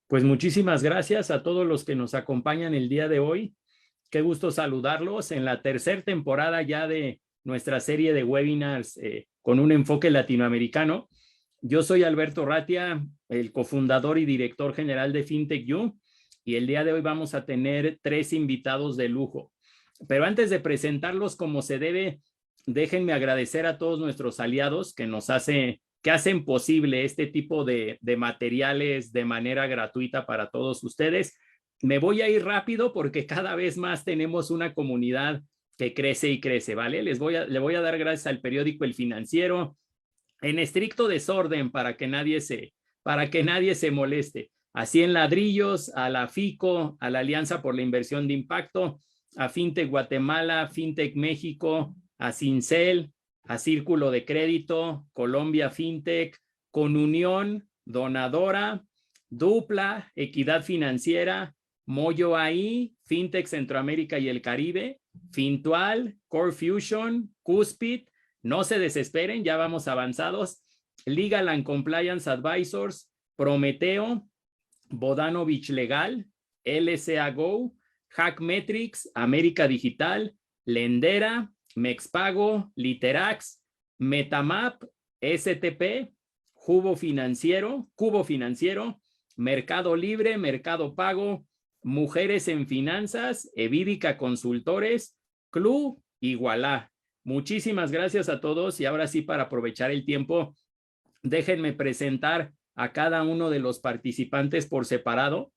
Pues muchísimas gracias a todos los que nos acompañan el día de hoy. Qué gusto saludarlos en la tercera temporada ya de nuestra serie de webinars con un enfoque latinoamericano. Yo soy Alberto Ratia, el cofundador y director general de FinTech You, y el día de hoy vamos a tener 3 invitados de lujo. Pero antes de presentarlos como se debe, déjenme agradecer a todos nuestros aliados que hacen posible este tipo de materiales de manera gratuita para todos ustedes. Me voy a ir rápido porque cada vez más tenemos una comunidad que crece y crece, ¿vale? Le voy a dar gracias al periódico El Financiero, en estricto desorden para que nadie se moleste. Así en Ladrillos, a la FICO, a la Alianza por la Inversión de Impacto, a FinTech Guatemala, FinTech México, a Cincel, a Círculo de Crédito, Colombia FinTech, Conunión, Donadora, Dupla, Equidad Financiera, Moyo AI, FinTech Centroamérica y el Caribe, Fintual, Core Fusion, Cuspid. No se desesperen, ya vamos avanzados. Legal and Compliance Advisors, Prometeo, Bodanovich Legal, LCA Go, Hackmetrics, América Digital, Lendera, Mexpago, Literax, Metamap, STP, Cubo Financiero, Mercado Libre, Mercado Pago, Mujeres en Finanzas, Evídica Consultores, Club y Wallah. Muchísimas gracias a todos y ahora sí, para aprovechar el tiempo, déjenme presentar a cada uno de los participantes por separado.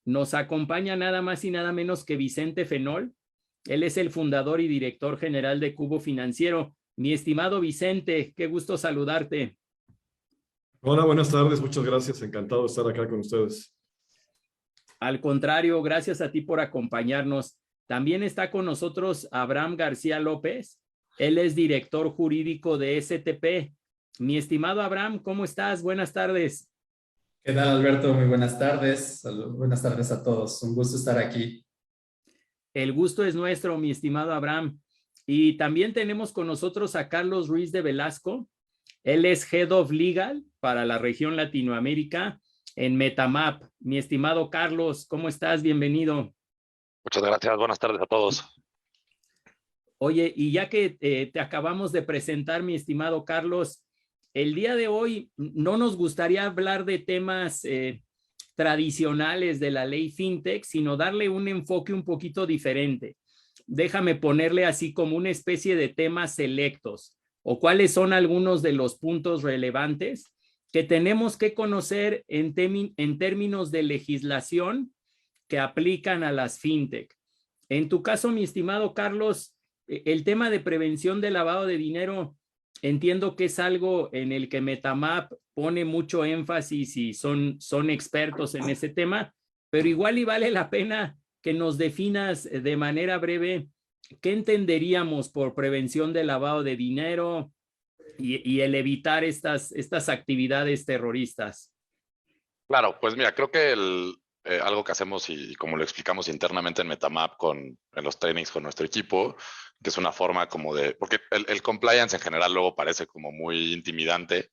Nos acompaña nada más y nada menos que Vicente Fenol. Él es el fundador y director general de Cubo Financiero. Mi estimado Vicente, qué gusto saludarte. Hola, buenas tardes, muchas gracias, encantado de estar acá con ustedes. Al contrario, gracias a ti por acompañarnos. También está con nosotros Abraham García López. Él es director jurídico de STP. Mi estimado Abraham, ¿cómo estás? Buenas tardes. ¿Qué tal, Alberto? Muy buenas tardes. Buenas tardes a todos. Un gusto estar aquí. El gusto es nuestro, mi estimado Abraham. Y también tenemos con nosotros a Carlos Ruiz de Velasco. Él es Head of Legal para la región Latinoamérica en Metamap. Mi estimado Carlos, ¿cómo estás? Bienvenido. Muchas gracias. Buenas tardes a todos. Oye, y ya que te acabamos de presentar, mi estimado Carlos, el día de hoy no nos gustaría hablar de temas tradicionales de la ley FinTech, sino darle un enfoque un poquito diferente. Déjame ponerle así como una especie de temas selectos o cuáles son algunos de los puntos relevantes que tenemos que conocer en términos de legislación que aplican a las FinTech. En tu caso, mi estimado Carlos, el tema de prevención de lavado de dinero, entiendo que es algo en el que Metamap pone mucho énfasis y son expertos en ese tema, pero igual y vale la pena que nos definas de manera breve qué entenderíamos por prevención de lavado de dinero y el evitar estas actividades terroristas. Claro, pues mira, creo que algo que hacemos y como lo explicamos internamente en Metamap en los trainings con nuestro equipo, que es una forma como porque el compliance en general luego parece como muy intimidante,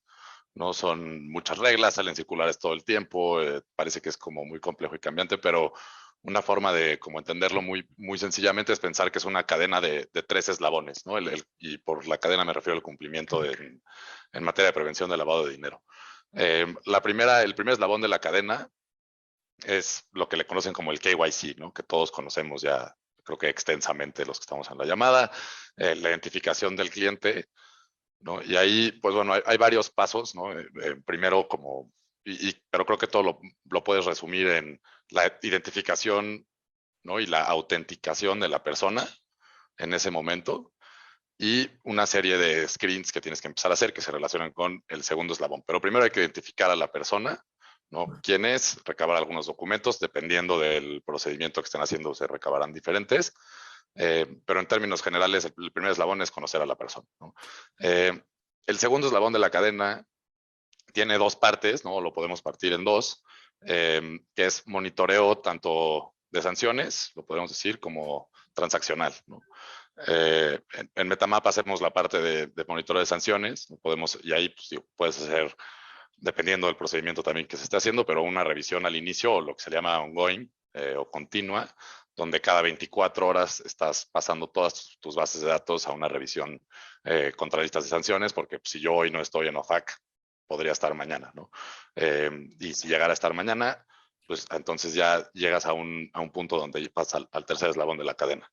¿no? Son muchas reglas, salen circulares todo el tiempo, parece que es como muy complejo y cambiante, pero una forma de como entenderlo muy, muy sencillamente es pensar que es una cadena de 3 eslabones, ¿no? Y por la cadena me refiero al cumplimiento en materia de prevención de lavado de dinero. El primer eslabón de la cadena es lo que le conocen como el KYC, ¿no? Que todos conocemos ya, creo que extensamente los que estamos en la llamada, la identificación del cliente, ¿no? Y ahí, pues bueno, hay varios pasos, ¿no? Primero pero creo que todo lo puedes resumir en la identificación, ¿no? Y la autenticación de la persona en ese momento y una serie de screens que tienes que empezar a hacer que se relacionan con el segundo eslabón. Pero primero hay que identificar a la persona, ¿no? ¿Quién es? Recabar algunos documentos, dependiendo del procedimiento que estén haciendo, se recabarán diferentes. Pero en términos generales, el primer eslabón es conocer a la persona, ¿no? El segundo eslabón de la cadena tiene 2 partes, ¿no? Lo podemos partir en 2, que es monitoreo tanto de sanciones, lo podemos decir, como transaccional, ¿no? En Metamap hacemos la parte de monitoreo de sanciones, y ahí pues, puedes hacer dependiendo del procedimiento también que se esté haciendo, pero una revisión al inicio o lo que se llama ongoing o continua, donde cada 24 horas estás pasando todas tus bases de datos a una revisión contra listas de sanciones, porque si yo hoy no estoy en OFAC, podría estar mañana, ¿no? Y si llegara a estar mañana, pues entonces ya llegas a un punto donde pasas al tercer eslabón de la cadena.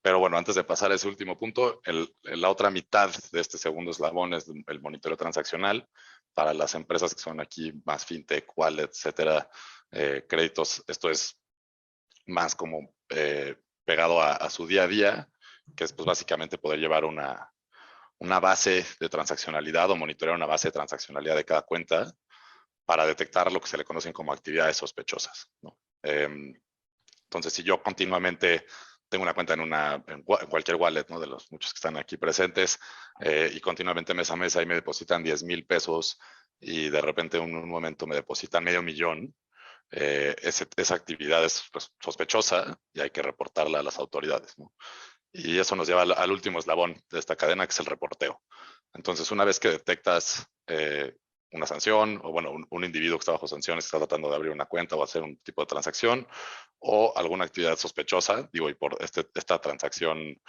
Pero bueno, antes de pasar a ese último punto, la otra mitad de este segundo eslabón es el monitoreo transaccional para las empresas que son aquí más fintech, wallet, etcétera, créditos. Esto es más como pegado a su día a día, que es pues básicamente poder llevar una base de transaccionalidad o monitorear una base de transaccionalidad de cada cuenta para detectar lo que se le conocen como actividades sospechosas, ¿no? Entonces, si yo continuamente tengo una cuenta en cualquier wallet, ¿no? De los muchos que están aquí presentes, y continuamente mes a mes ahí me depositan 10,000 pesos y de repente en un momento me depositan $500,000, esa actividad es pues, sospechosa y hay que reportarla a las autoridades, ¿no? Y eso nos lleva al último eslabón de esta cadena, que es el reporteo. Entonces, una vez que detectas una sanción, o bueno, un individuo que está bajo sanciones, está tratando de abrir una cuenta o hacer un tipo de transacción, o alguna actividad sospechosa, digo, y por esta transacción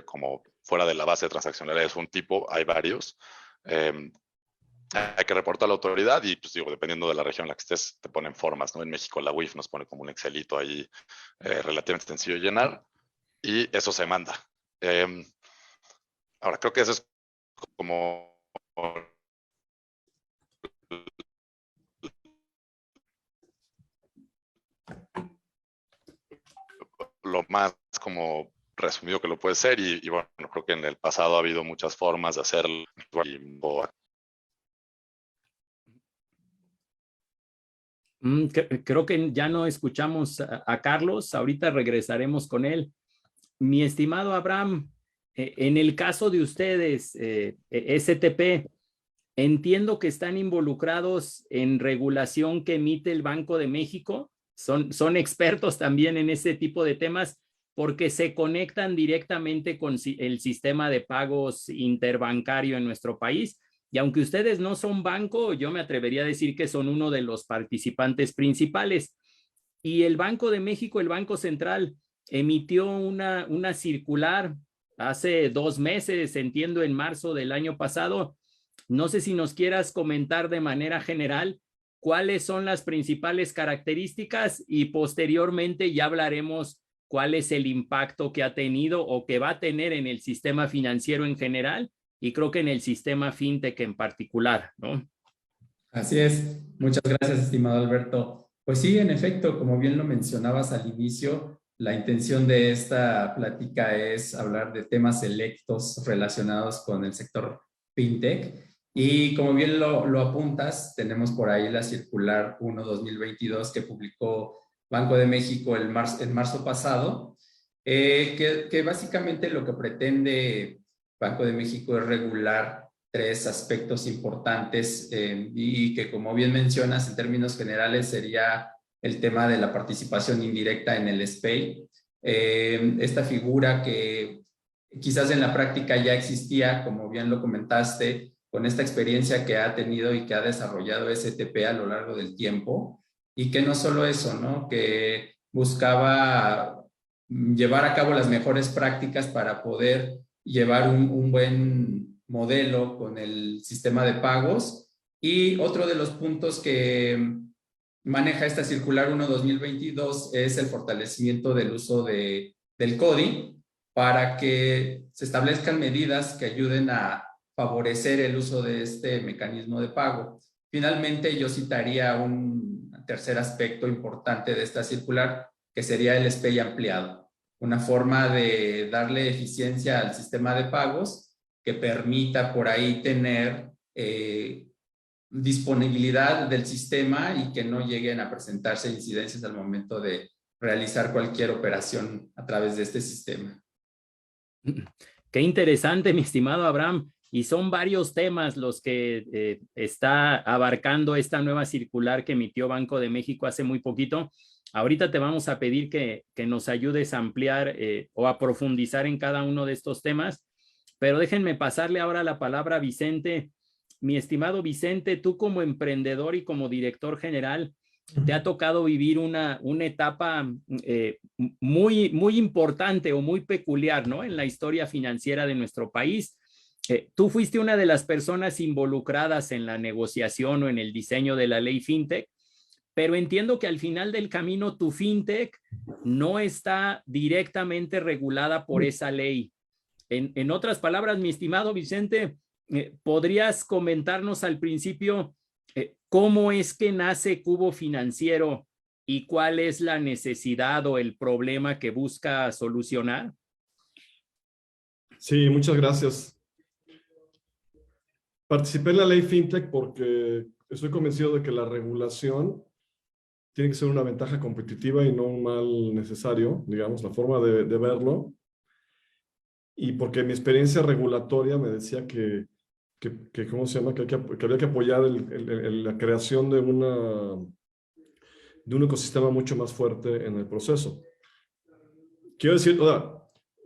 como fuera de la base transaccional es un tipo, hay varios, hay que reportar a la autoridad y, pues digo, dependiendo de la región en la que estés, te ponen formas, ¿no? En México la UIF nos pone como un Excelito ahí relativamente sencillo de llenar y eso se manda. Ahora, creo que eso es como lo más como resumido que lo puede ser y bueno, creo que en el pasado ha habido muchas formas de hacerlo. Creo que ya no escuchamos a Carlos, ahorita regresaremos con él. Mi estimado Abraham, en el caso de ustedes, STP, entiendo que están involucrados en regulación que emite el Banco de México. Son expertos también en ese tipo de temas porque se conectan directamente con el sistema de pagos interbancario en nuestro país. Y aunque ustedes no son banco, yo me atrevería a decir que son uno de los participantes principales. Y el Banco de México, el Banco Central, emitió una circular hace 2 meses, entiendo, en marzo del año pasado. No sé si nos quieras comentar de manera general cuáles son las principales características y posteriormente ya hablaremos cuál es el impacto que ha tenido o que va a tener en el sistema financiero en general y creo que en el sistema fintech en particular, ¿no? Así es. Muchas gracias, estimado Alberto. Pues sí, en efecto, como bien lo mencionabas al inicio, la intención de esta plática es hablar de temas selectos relacionados con el sector fintech. Y como bien lo apuntas, tenemos por ahí la circular 1/2022 que publicó Banco de México en marzo pasado, que básicamente lo que pretende Banco de México es regular 3 aspectos importantes y que, como bien mencionas, en términos generales sería el tema de la participación indirecta en el SPEI. Esta figura que quizás en la práctica ya existía, como bien lo comentaste, con esta experiencia que ha tenido y que ha desarrollado STP a lo largo del tiempo, y que no solo eso, ¿no? Que buscaba llevar a cabo las mejores prácticas para poder llevar un buen modelo con el sistema de pagos. Y otro de los puntos que maneja esta circular 1/2022 es el fortalecimiento del uso del CODI para que se establezcan medidas que ayuden a favorecer el uso de este mecanismo de pago. Finalmente, yo citaría un tercer aspecto importante de esta circular, que sería el SPEI ampliado, una forma de darle eficiencia al sistema de pagos que permita por ahí tener disponibilidad del sistema y que no lleguen a presentarse incidencias al momento de realizar cualquier operación a través de este sistema. Qué interesante, mi estimado Abraham. Y son varios temas los que está abarcando esta nueva circular que emitió Banco de México hace muy poquito. Ahorita te vamos a pedir que nos ayudes a ampliar o a profundizar en cada uno de estos temas, pero déjenme pasarle ahora la palabra a Vicente. mi estimado Vicente, tú como emprendedor y como director general, te ha tocado vivir una etapa muy importante o muy peculiar, ¿no? En la historia financiera de nuestro país. Tú fuiste una de las personas involucradas en la negociación o en el diseño de la ley FinTech, pero entiendo que al final del camino tu FinTech no está directamente regulada por esa ley. En otras palabras, mi estimado Vicente, ¿podrías comentarnos al principio cómo es que nace Cubo Financiero y cuál es la necesidad o el problema que busca solucionar? Sí, muchas gracias. Participé en la ley FinTech porque estoy convencido de que la regulación tiene que ser una ventaja competitiva y no un mal necesario, digamos, la forma de verlo. Y porque mi experiencia regulatoria me decía que ¿cómo se llama? Que había que apoyar la creación de un ecosistema mucho más fuerte en el proceso. Quiero decir,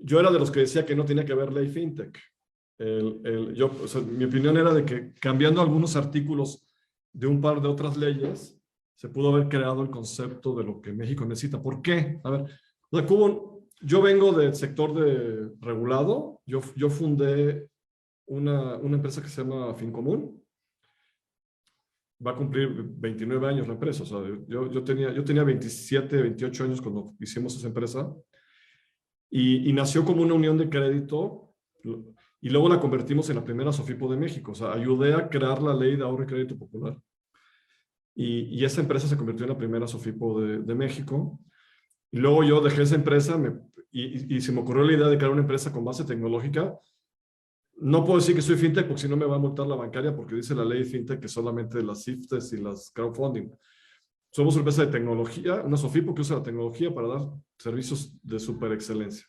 yo era de los que decía que no tenía que haber ley FinTech. O sea, mi opinión era de que cambiando algunos artículos de un par de otras leyes, se pudo haber creado el concepto de lo que México necesita. ¿Por qué? A ver, o sea, yo vengo del sector regulado. Yo fundé una empresa que se llama Fincomún. Va a cumplir 29 años la empresa. O sea, yo tenía 27, 28 años cuando hicimos esa empresa. Y nació como una unión de crédito. Y luego la convertimos en la primera SOFIPO de México. O sea, ayudé a crear la ley de ahorro y crédito popular. Y esa empresa se convirtió en la primera SOFIPO de México. Y luego yo dejé esa empresa y se me ocurrió la idea de crear una empresa con base tecnológica. No puedo decir que soy fintech porque si no me va a multar la bancaria porque dice la ley fintech que solamente las CIFTES y las crowdfunding. Somos una empresa de tecnología, una SOFIPO que usa la tecnología para dar servicios de super excelencia.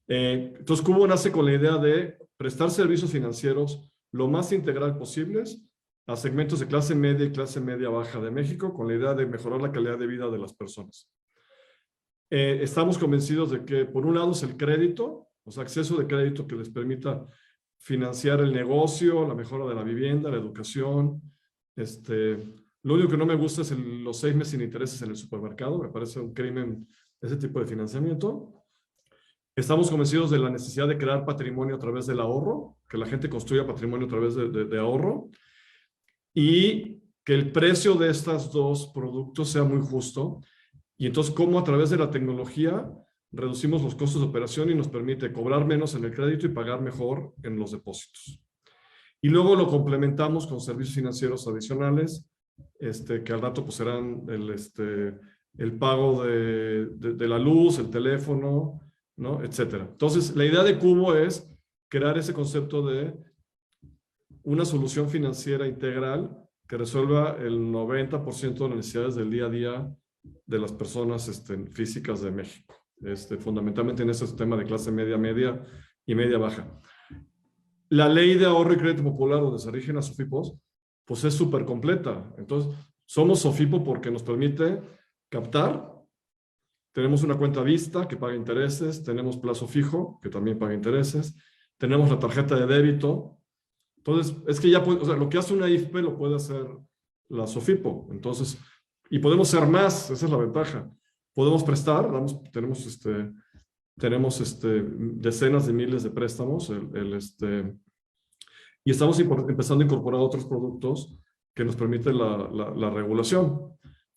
Entonces, Cubo nace con la idea de prestar servicios financieros lo más integral posibles a segmentos de clase media y clase media baja de México, con la idea de mejorar la calidad de vida de las personas. Estamos convencidos de que, por un lado, es el crédito, o sea, acceso de crédito que les permita financiar el negocio, la mejora de la vivienda, la educación. Lo único que no me gusta es los 6 meses sin intereses en el supermercado. Me parece un crimen ese tipo de financiamiento. Estamos convencidos de la necesidad de crear patrimonio a través del ahorro, que la gente construya patrimonio a través de ahorro, y que el precio de estos dos productos sea muy justo. Y entonces, cómo a través de la tecnología reducimos los costos de operación y nos permite cobrar menos en el crédito y pagar mejor en los depósitos. Y luego lo complementamos con servicios financieros adicionales, que al rato pues serán el pago de la luz, el teléfono, ¿no? Etcétera. Entonces, la idea de Cubo es crear ese concepto de una solución financiera integral que resuelva el 90% de las necesidades del día a día de las personas físicas de México. Fundamentalmente en ese tema de clase media, media y media baja. La ley de ahorro y crédito popular, donde se rigen las SOFIPOS, pues es súper completa. Entonces, somos SOFIPO porque nos permite captar, tenemos una cuenta vista que paga intereses, tenemos plazo fijo que también paga intereses, tenemos la tarjeta de débito. Entonces, es que ya puede, o sea, lo que hace una IFPE lo puede hacer la SOFIPO. Entonces, y podemos ser más, esa es la ventaja. Podemos prestar, tenemos decenas de miles de préstamos, y estamos empezando a incorporar otros productos que nos permiten la regulación.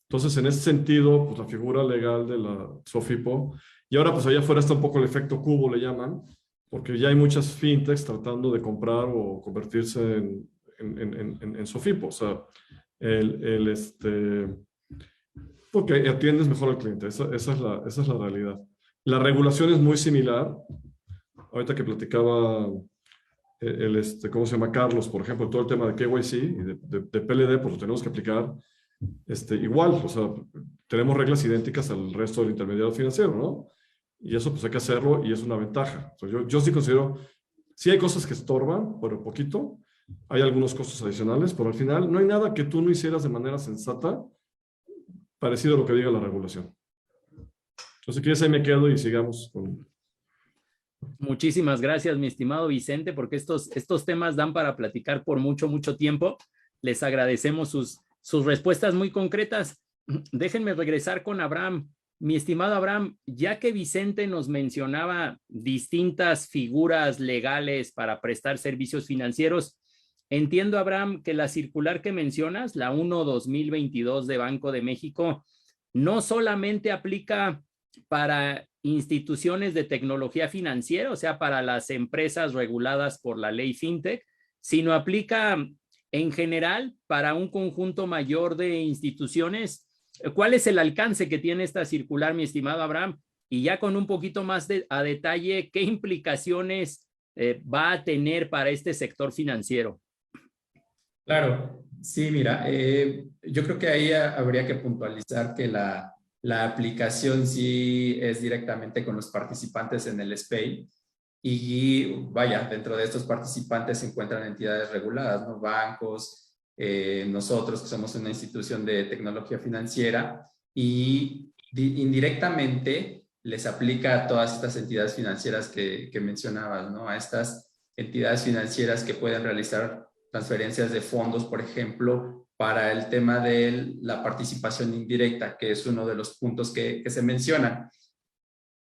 Entonces, en ese sentido, pues la figura legal de la SOFIPO, y ahora pues allá afuera está un poco el efecto Cubo, le llaman, porque ya hay muchas fintechs tratando de comprar o convertirse en SOFIPO. O sea, porque atiendes mejor al cliente. Esa es la realidad. La regulación es muy similar. Ahorita que platicaba ¿cómo se llama? Carlos, por ejemplo, todo el tema de KYC y de PLD, pues lo tenemos que aplicar igual. O sea, tenemos reglas idénticas al resto del intermediario financiero, ¿no? Y eso pues hay que hacerlo y es una ventaja. O sea, yo sí considero, sí hay cosas que estorban, pero poquito. Hay algunos costos adicionales, pero al final no hay nada que tú no hicieras de manera sensata parecido a lo que diga la regulación. Entonces, si quieres, ahí me quedo y sigamos con... Muchísimas gracias, mi estimado Vicente, porque estos temas dan para platicar por mucho, mucho tiempo. Les agradecemos sus respuestas muy concretas. Déjenme regresar con Abraham. Mi estimado Abraham, ya que Vicente nos mencionaba distintas figuras legales para prestar servicios financieros, entiendo, Abraham, que la circular que mencionas, la 1/2022 de Banco de México, no solamente aplica para instituciones de tecnología financiera, o sea, para las empresas reguladas por la ley FinTech, sino aplica en general para un conjunto mayor de instituciones. ¿Cuál es el alcance que tiene esta circular, mi estimado Abraham? Y ya con un poquito más a detalle, ¿qué implicaciones va a tener para este sector financiero? Claro, sí, mira, yo creo que ahí habría que puntualizar que la aplicación sí es directamente con los participantes en el SPEI y vaya, dentro de estos participantes se encuentran entidades reguladas, ¿no? Bancos, nosotros que somos una institución de tecnología financiera y indirectamente les aplica a todas estas entidades financieras que mencionabas, ¿no? A estas entidades financieras que pueden realizar transferencias de fondos, por ejemplo, para el tema de la participación indirecta, que es uno de los puntos que se mencionan.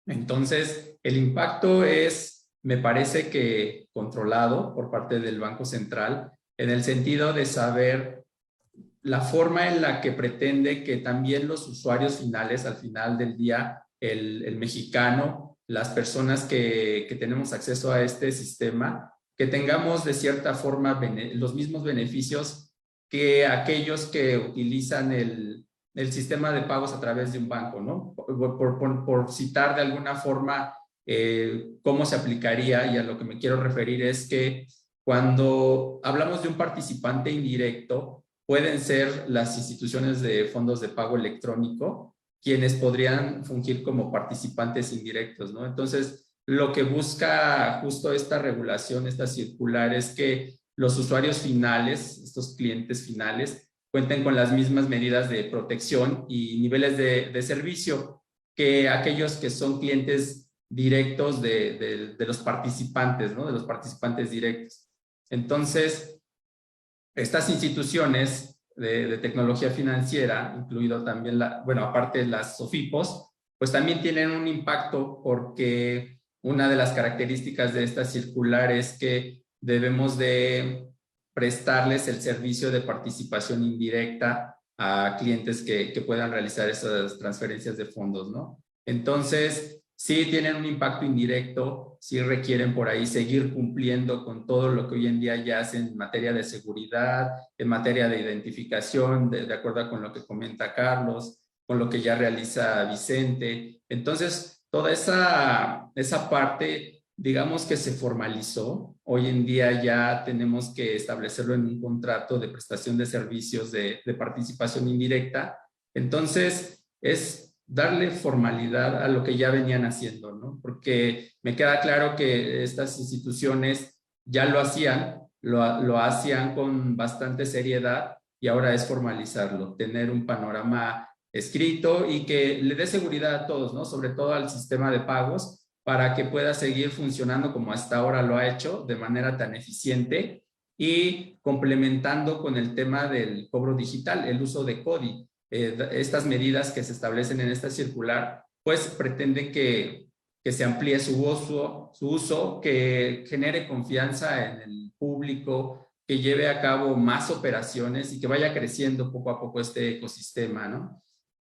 Entonces, el impacto es, me parece que controlado por parte del Banco Central, en el sentido de saber la forma en la que pretende que también los usuarios finales, al final del día, el mexicano, las personas que tenemos acceso a este sistema, que tengamos de cierta forma los mismos beneficios que aquellos que utilizan el sistema de pagos a través de un banco, ¿no? Por citar de alguna forma cómo se aplicaría, y a lo que me quiero referir es que cuando hablamos de un participante indirecto, pueden ser las instituciones de fondos de pago electrónico quienes podrían fungir como participantes indirectos, ¿no? Entonces, lo que busca justo esta regulación, esta circular, es que los usuarios finales, estos clientes finales, cuenten con las mismas medidas de protección y niveles de servicio que aquellos que son clientes directos de los participantes, ¿no? De los participantes directos. Entonces, estas instituciones de tecnología financiera, incluido también, bueno, aparte de las SOFIPOS, pues también tienen un impacto porque una de las características de esta circular es que debemos de prestarles el servicio de participación indirecta a clientes que puedan realizar esas transferencias de fondos, ¿no? Entonces, sí tienen un impacto indirecto, sí requieren por ahí seguir cumpliendo con todo lo que hoy en día ya hacen en materia de seguridad, en materia de identificación, de acuerdo con lo que comenta Carlos, con lo que ya realiza Vicente. Entonces, toda esa parte, digamos que se formalizó. Hoy en día ya tenemos que establecerlo en un contrato de prestación de servicios de participación indirecta. Entonces, es darle formalidad a lo que ya venían haciendo, ¿no? Porque me queda claro que estas instituciones ya lo hacían, lo hacían con bastante seriedad y ahora es formalizarlo, tener un panorama escrito y que le dé seguridad a todos, ¿no? Sobre todo al sistema de pagos, para que pueda seguir funcionando como hasta ahora lo ha hecho, de manera tan eficiente y complementando con el tema del cobro digital, el uso de CODI. Estas medidas que se establecen en esta circular, pues pretenden que se amplíe su uso, que genere confianza en el público, que lleve a cabo más operaciones y que vaya creciendo poco a poco este ecosistema, ¿no?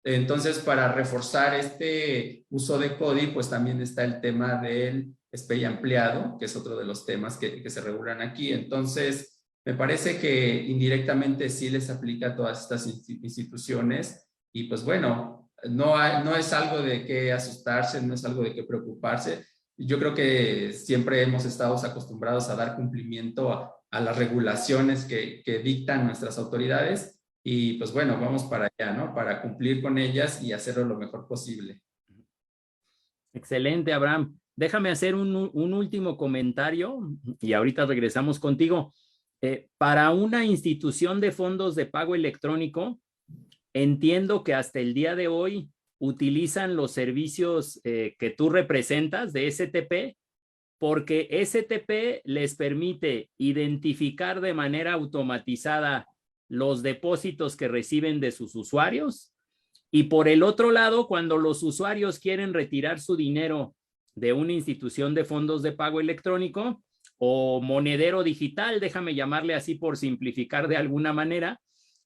Entonces, para reforzar este uso de CODI, pues también está el tema del SPEI ampliado, que es otro de los temas que se regulan aquí. Entonces, me parece que indirectamente sí les aplica a todas estas instituciones y pues bueno, no es algo de qué asustarse, no es algo de qué preocuparse. Yo creo que siempre hemos estado acostumbrados a dar cumplimiento a las regulaciones que dictan nuestras autoridades y pues bueno, vamos para allá, ¿no? Para cumplir con ellas y hacerlo lo mejor posible. Excelente, Abraham. Déjame hacer un último comentario y ahorita regresamos contigo. Para una institución de fondos de pago electrónico, entiendo que hasta el día de hoy utilizan los servicios que tú representas de STP porque STP les permite identificar de manera automatizada los depósitos que reciben de sus usuarios. Y por el otro lado, cuando los usuarios quieren retirar su dinero de una institución de fondos de pago electrónico o monedero digital, déjame llamarle así por simplificar de alguna manera,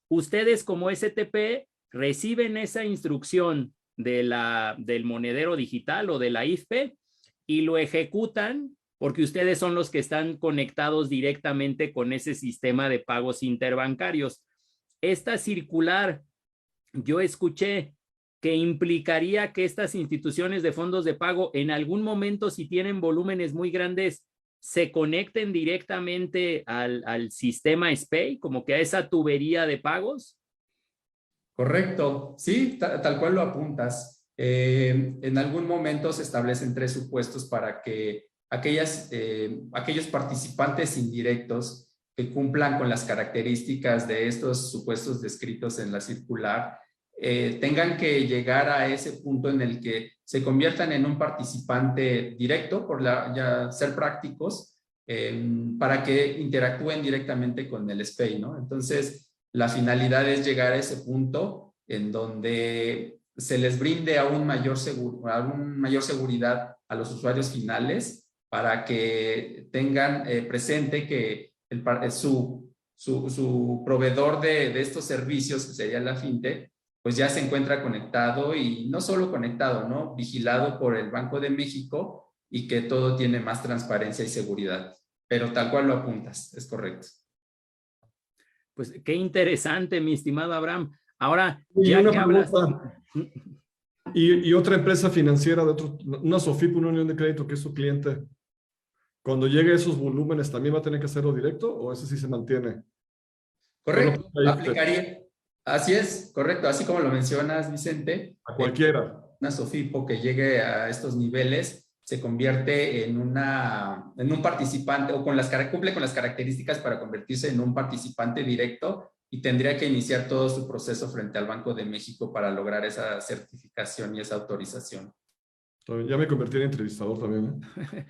ustedes como STP reciben esa instrucción del monedero digital o de la IFPE y lo ejecutan porque ustedes son los que están conectados directamente con ese sistema de pagos interbancarios. Esta circular, yo escuché que implicaría que estas instituciones de fondos de pago en algún momento, si tienen volúmenes muy grandes, se conecten directamente al sistema SPEI, como que a esa tubería de pagos. Correcto, sí, tal cual lo apuntas. En algún momento se establecen 3 supuestos para que aquellos participantes indirectos que cumplan con las características de estos supuestos descritos en la circular tengan que llegar a ese punto en el que se conviertan en un participante directo, ya ser prácticos, para que interactúen directamente con el SPEI, ¿no? Entonces, la finalidad es llegar a ese punto en donde se les brinde aún mayor seguridad a los usuarios finales para que tengan presente que su proveedor de estos servicios, que sería la fintech, pues ya se encuentra conectado y no solo conectado, ¿no? Vigilado por el Banco de México y que todo tiene más transparencia y seguridad. Pero tal cual lo apuntas, es correcto. Pues qué interesante, mi estimado Abraham. Ahora, Y ya una que hablas... pregunta. Y otra empresa financiera, una SOFIP, una unión de crédito que es su cliente, cuando llegue a esos volúmenes, ¿también va a tener que hacerlo directo o ese sí se mantiene? Correcto, aplicaría. Así es, correcto. Así como lo mencionas, Vicente. A cualquiera. Una SOFIPO que llegue a estos niveles se convierte en un participante o cumple con las características para convertirse en un participante directo y tendría que iniciar todo su proceso frente al Banco de México para lograr esa certificación y esa autorización. Ya me convertí en entrevistador también, ¿eh?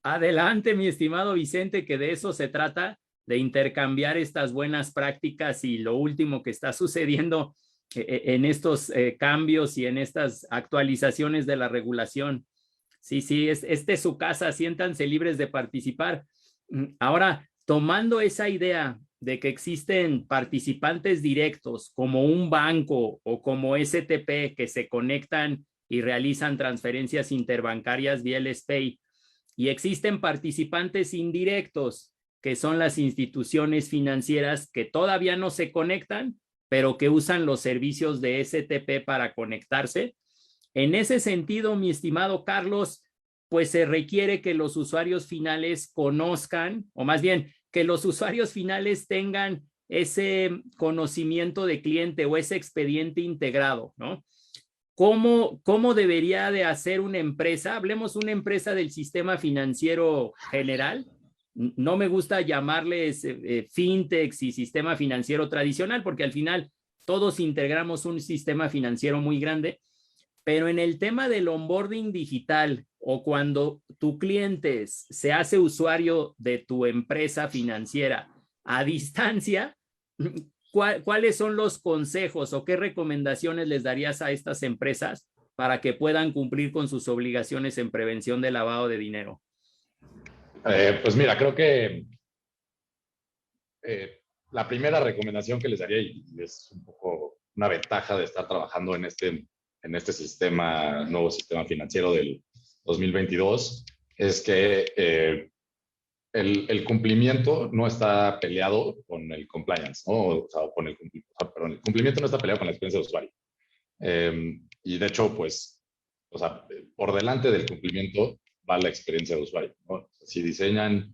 Adelante, mi estimado Vicente, que de eso se trata, de intercambiar estas buenas prácticas y lo último que está sucediendo en estos cambios y en estas actualizaciones de la regulación. Sí, sí, esta es su casa, siéntanse libres de participar. Ahora, tomando esa idea de que existen participantes directos como un banco o como STP que se conectan y realizan transferencias interbancarias vía el SPEI, y existen participantes indirectos que son las instituciones financieras que todavía no se conectan, pero que usan los servicios de STP para conectarse. En ese sentido, mi estimado Carlos, pues se requiere que los usuarios finales conozcan, o más bien, que los usuarios finales tengan ese conocimiento de cliente o ese expediente integrado, ¿no? ¿Cómo debería de hacer una empresa? Hablemos una empresa del sistema financiero general. No me gusta llamarles fintechs y sistema financiero tradicional, porque al final todos integramos un sistema financiero muy grande, pero en el tema del onboarding digital o cuando tu cliente se hace usuario de tu empresa financiera a distancia, ¿cuáles son los consejos o qué recomendaciones les darías a estas empresas para que puedan cumplir con sus obligaciones en prevención de lavado de dinero? Pues mira, creo que la primera recomendación que les daría, y es un poco una ventaja de estar trabajando en este nuevo sistema financiero del 2022, es que el cumplimiento no está peleado con el compliance, ¿no? O sea, perdón, el cumplimiento no está peleado con la experiencia de usuario. Y de hecho, pues, o sea, por delante del cumplimiento va la experiencia de usuario, ¿no? Si diseñan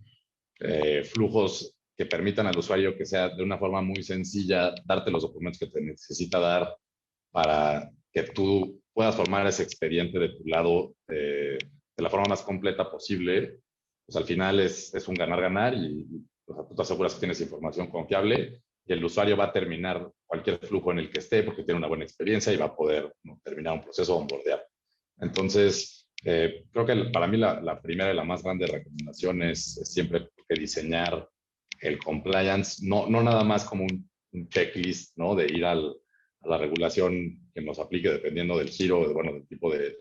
flujos que permitan al usuario que sea de una forma muy sencilla, darte los documentos que te necesita dar para que tú puedas formar ese expediente de tu lado de la forma más completa posible, pues al final es un ganar-ganar y o sea, tú te aseguras que tienes información confiable y el usuario va a terminar cualquier flujo en el que esté porque tiene una buena experiencia y va a poder, ¿no?, terminar un proceso o onboardear. Entonces, Creo que para mí la primera y la más grande recomendación es siempre que diseñar el compliance, no nada más como un checklist, ¿no? De ir a la regulación que nos aplique dependiendo del giro, bueno, del tipo de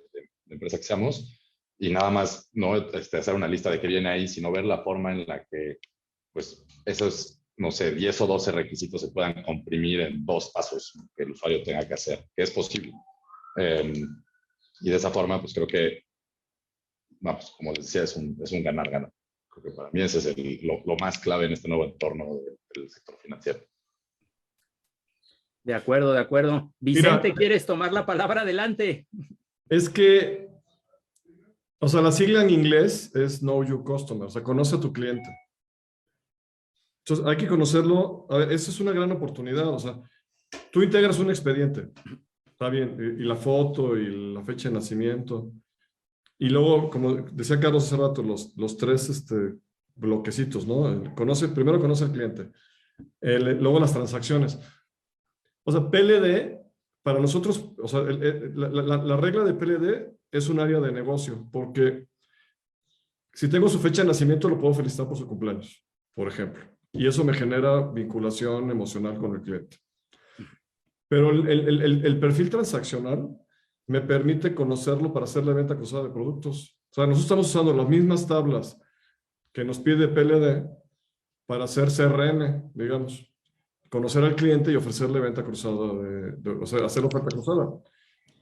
empresa que seamos, y nada más no hacer una lista de qué viene ahí, sino ver la forma en la que, pues, esos, no sé, 10 o 12 requisitos se puedan comprimir en 2 pasos que el usuario tenga que hacer, que es posible. Y de esa forma, pues creo que, vamos, como les decía, es un ganar-ganar. Creo que para mí ese es lo más clave en este nuevo entorno del sector financiero. De acuerdo, de acuerdo. Vicente, Mira, ¿quieres tomar la palabra? Adelante. es que, o sea, la sigla en inglés es Know Your Customer, o sea, conoce a tu cliente. Entonces, hay que conocerlo. A ver, esa es una gran oportunidad, o sea, tú integras un expediente, está bien, y la foto y la fecha de nacimiento. Y luego, como decía Carlos hace rato, los 3 bloquecitos, ¿no? Primero conoce al cliente, luego las transacciones. O sea, PLD, para nosotros, o sea, la regla de PLD es un área de negocio, porque si tengo su fecha de nacimiento, lo puedo felicitar por su cumpleaños, por ejemplo. Y eso me genera vinculación emocional con el cliente. Pero el perfil transaccional me permite conocerlo para hacer la venta cruzada de productos. O sea, nosotros estamos usando las mismas tablas que nos pide PLD para hacer CRM, digamos. Conocer al cliente y ofrecerle venta cruzada, o sea, hacer oferta cruzada.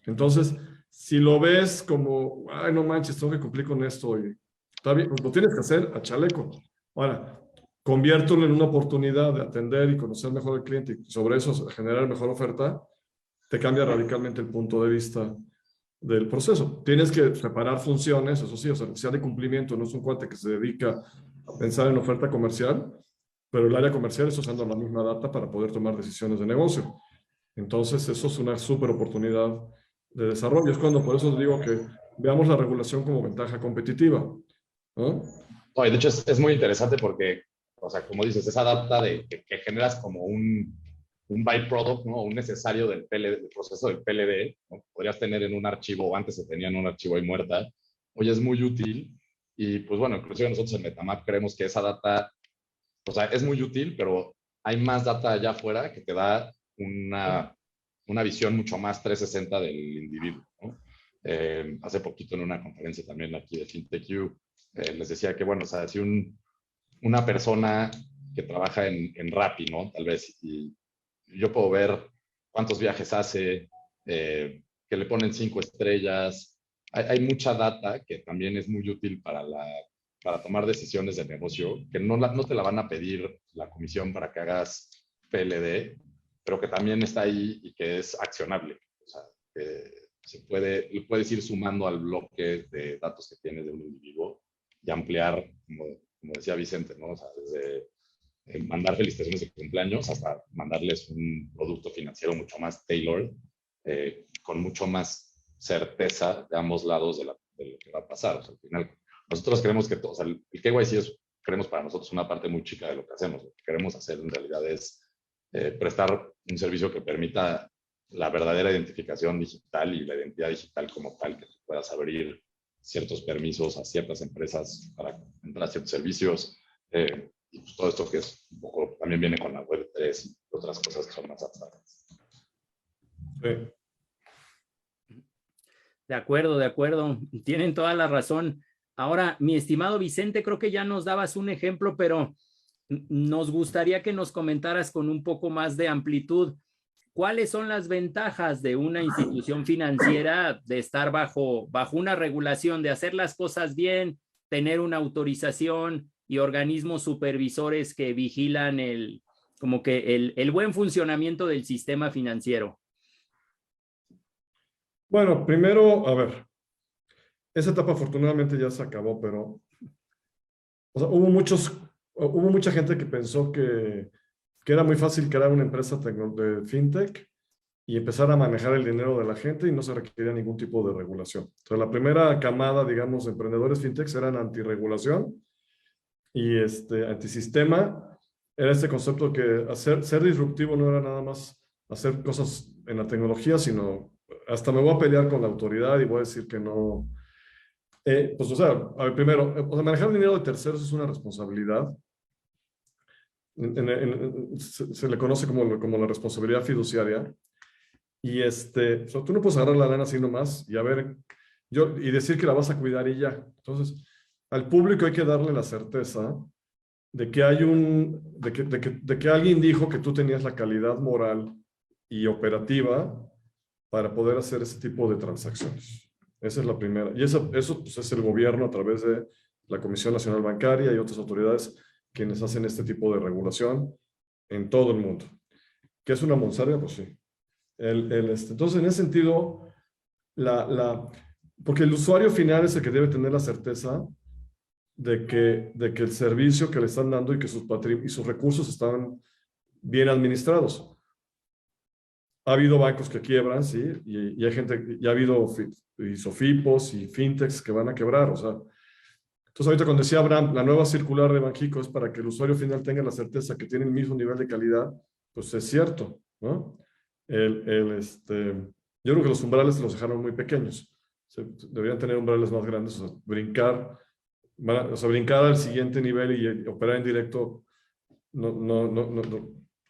Entonces, si lo ves como, ay, no manches, tengo que cumplir con esto, y está bien, pues lo tienes que hacer a chaleco. Ahora, conviértelo en una oportunidad de atender y conocer mejor al cliente y sobre eso generar mejor oferta, te cambia radicalmente el punto de vista del proceso. Tienes que separar funciones, eso sí, o sea, necesidad de cumplimiento, no es un cuate que se dedica a pensar en oferta comercial, pero el área comercial está usando la misma data para poder tomar decisiones de negocio. Entonces, eso es una súper oportunidad de desarrollo. Es cuando por eso digo que veamos la regulación como ventaja competitiva, ¿no? No, y de hecho es muy interesante porque, o sea, como dices, esa data que generas como un byproduct, ¿no? Un necesario del proceso del PLD, ¿no? Podrías tener en un archivo, o antes se tenía en un archivo ahí muerta, hoy es muy útil. Y pues bueno, inclusive nosotros en MetaMap creemos que esa data, o sea, es muy útil, pero hay más data allá afuera que te da una visión mucho más 360 del individuo, ¿no? Hace poquito en una conferencia también aquí de FinTechU, les decía que, bueno, o sea, si una persona que trabaja en Rappi, ¿no? Tal vez, y yo puedo ver cuántos viajes hace, que le ponen 5 estrellas. Hay mucha data que también es muy útil para tomar decisiones de negocio, que no te la van a pedir la comisión para que hagas PLD, pero que también está ahí y que es accionable. O sea, le puedes ir sumando al bloque de datos que tienes de un individuo y ampliar, como decía Vicente, ¿no? O sea, desde mandar felicitaciones de cumpleaños hasta mandarles un producto financiero mucho más tailored, con mucho más certeza de ambos lados de lo que va a pasar. O sea, al final, nosotros creemos que todo, o sea, el KYC creemos para nosotros una parte muy chica de lo que hacemos. Lo que queremos hacer en realidad es prestar un servicio que permita la verdadera identificación digital y la identidad digital como tal, que tú puedas abrir ciertos permisos a ciertas empresas para entrar a ciertos servicios. Y pues todo esto que es un poco, también viene con la web 3 y otras cosas que son más abstractas. Sí. De acuerdo, de acuerdo. Tienen toda la razón. Ahora, mi estimado Vicente, creo que ya nos dabas un ejemplo, pero nos gustaría que nos comentaras con un poco más de amplitud. ¿Cuáles son las ventajas de una institución financiera de estar bajo una regulación, de hacer las cosas bien, tener una autorización y organismos supervisores que vigilan el buen funcionamiento del sistema financiero? Bueno, primero, a ver, esa etapa afortunadamente ya se acabó, pero o sea, hubo mucha gente que pensó que era muy fácil crear una empresa de fintech y empezar a manejar el dinero de la gente y no se requería ningún tipo de regulación. Entonces, la primera camada, digamos, de emprendedores fintechs eran antirregulación y antisistema. Era este concepto que ser disruptivo no era nada más hacer cosas en la tecnología, sino hasta me voy a pelear con la autoridad y voy a decir que no Pues, o sea, a ver, primero, o sea, manejar dinero de terceros es una responsabilidad. Se le conoce como la responsabilidad fiduciaria. Y o sea, tú no puedes agarrar la lana así nomás y a ver, y decir que la vas a cuidar y ya. Entonces, al público hay que darle la certeza de que de que alguien dijo que tú tenías la calidad moral y operativa para poder hacer ese tipo de transacciones. Esa es la primera. Y eso pues, es el gobierno a través de la Comisión Nacional Bancaria y otras autoridades quienes hacen este tipo de regulación en todo el mundo. ¿Qué es una monserga? Pues sí. Entonces, en ese sentido, porque el usuario final es el que debe tener la certeza de que el servicio que le están dando y que sus recursos están bien administrados. Ha habido bancos que quiebran, sí, y hay gente, ya ha habido SOFIPOS y fintechs que van a quebrar, o sea. Entonces, ahorita cuando decía Abraham, la nueva circular de Banxico es para que el usuario final tenga la certeza que tiene el mismo nivel de calidad, pues es cierto, ¿no? Yo creo que los umbrales los dejaron muy pequeños. Deberían tener umbrales más grandes, o sea, brincar al siguiente nivel y operar en directo, no.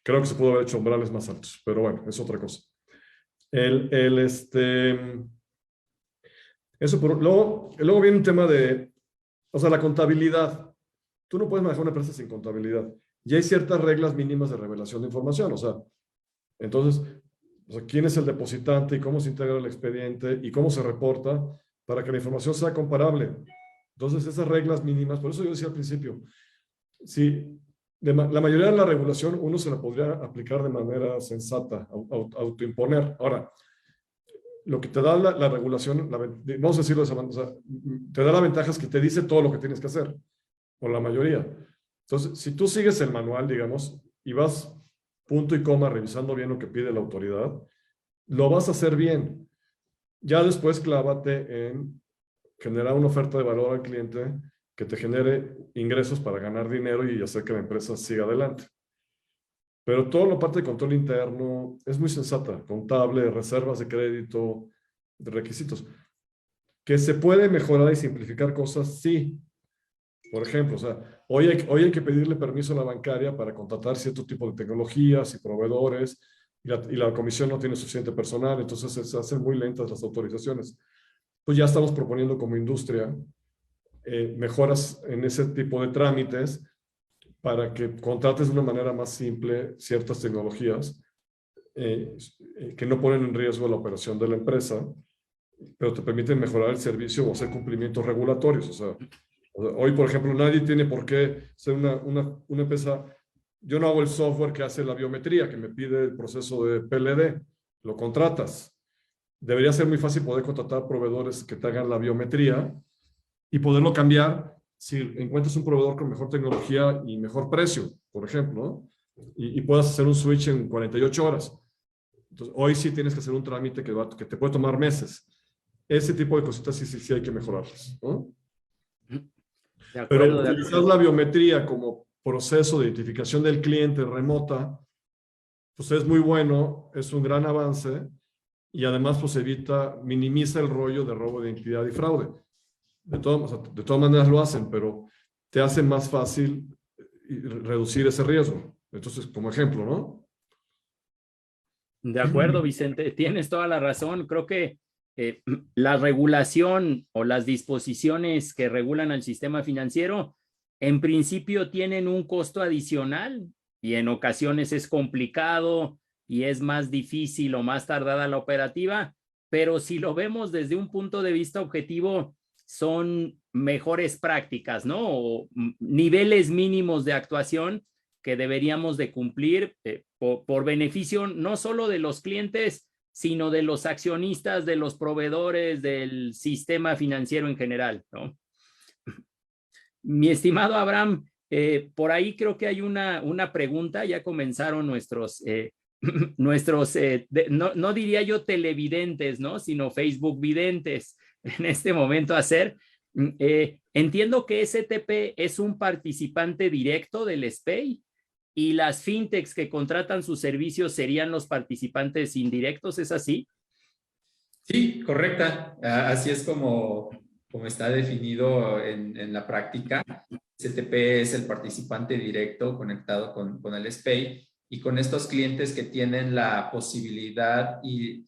Creo que se pudo haber hecho umbrales más altos, pero bueno, es otra cosa. Luego viene un tema de, o sea, la contabilidad. Tú no puedes manejar una empresa sin contabilidad. Y hay ciertas reglas mínimas de revelación de información, o sea, entonces, o sea, quién es el depositante y cómo se integra el expediente y cómo se reporta para que la información sea comparable. Entonces, esas reglas mínimas, por eso yo decía al principio, si la mayoría de la regulación uno se la podría aplicar de manera sensata, autoimponer. Ahora, lo que te da la regulación, vamos a decirlo de esa manera, o sea, te da la ventaja es que te dice todo lo que tienes que hacer, o la mayoría. Entonces, si tú sigues el manual, digamos, y vas punto y coma revisando bien lo que pide la autoridad, lo vas a hacer bien. Ya después clávate en generar una oferta de valor al cliente que te genere ingresos para ganar dinero y hacer que la empresa siga adelante. Pero toda la parte de control interno es muy sensata, contable, reservas de crédito, de requisitos. Que se puede mejorar y simplificar cosas, sí. Por ejemplo, o sea, hoy hay que pedirle permiso a la bancaria para contratar cierto tipo de tecnologías y proveedores y la comisión no tiene suficiente personal, entonces se hacen muy lentas las autorizaciones. Pues ya estamos proponiendo como industria mejoras en ese tipo de trámites para que contrates de una manera más simple ciertas tecnologías que no ponen en riesgo la operación de la empresa, pero te permiten mejorar el servicio o hacer cumplimientos regulatorios. O sea, hoy, por ejemplo, nadie tiene por qué ser una empresa. Yo no hago el software que hace la biometría, que me pide el proceso de PLD. Lo contratas. Debería ser muy fácil poder contratar proveedores que te hagan la biometría y poderlo cambiar si encuentras un proveedor con mejor tecnología y mejor precio, por ejemplo, ¿no? Y puedas hacer un switch en 48 horas. Entonces, hoy sí tienes que hacer un trámite que te puede tomar meses. Ese tipo de cositas sí hay que mejorarlas, ¿no? De acuerdo, Pero utilizar la biometría como proceso de identificación del cliente remota, pues es muy bueno, es un gran avance y además pues minimiza el rollo de robo de identidad y fraude. De todas maneras lo hacen, pero te hace más fácil reducir ese riesgo. Entonces, como ejemplo, ¿no? De acuerdo, Vicente, tienes toda la razón. Creo que la regulación o las disposiciones que regulan al sistema financiero, en principio tienen un costo adicional y en ocasiones es complicado y es más difícil o más tardada la operativa, pero si lo vemos desde un punto de vista objetivo, son mejores prácticas, ¿no? O niveles mínimos de actuación que deberíamos de cumplir por beneficio no solo de los clientes, sino de los accionistas, de los proveedores, del sistema financiero en general, ¿no? Mi estimado Abraham, por ahí creo que hay una pregunta, ya comenzaron nuestros no diría yo televidentes, ¿no? Sino Facebook videntes en este momento a hacer. Entiendo que STP es un participante directo del SPEI y las fintechs que contratan sus servicios serían los participantes indirectos, ¿es así? Sí, correcta. Así es como como está definido en la práctica. STP es el participante directo conectado con el SPEI, y con estos clientes que tienen la posibilidad y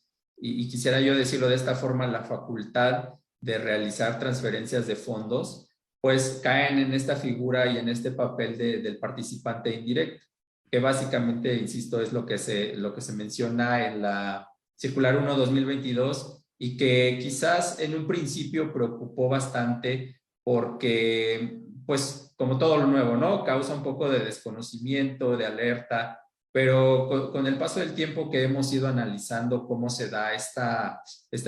quisiera yo decirlo de esta forma, la facultad de realizar transferencias de fondos, pues caen en esta figura y en este papel del participante indirecto, que básicamente, insisto, es lo que se menciona en la Circular 1/2022 y que quizás en un principio preocupó bastante porque, pues, como todo lo nuevo, ¿no? Causa un poco de desconocimiento, de alerta, pero con el paso del tiempo que hemos ido analizando cómo se da esta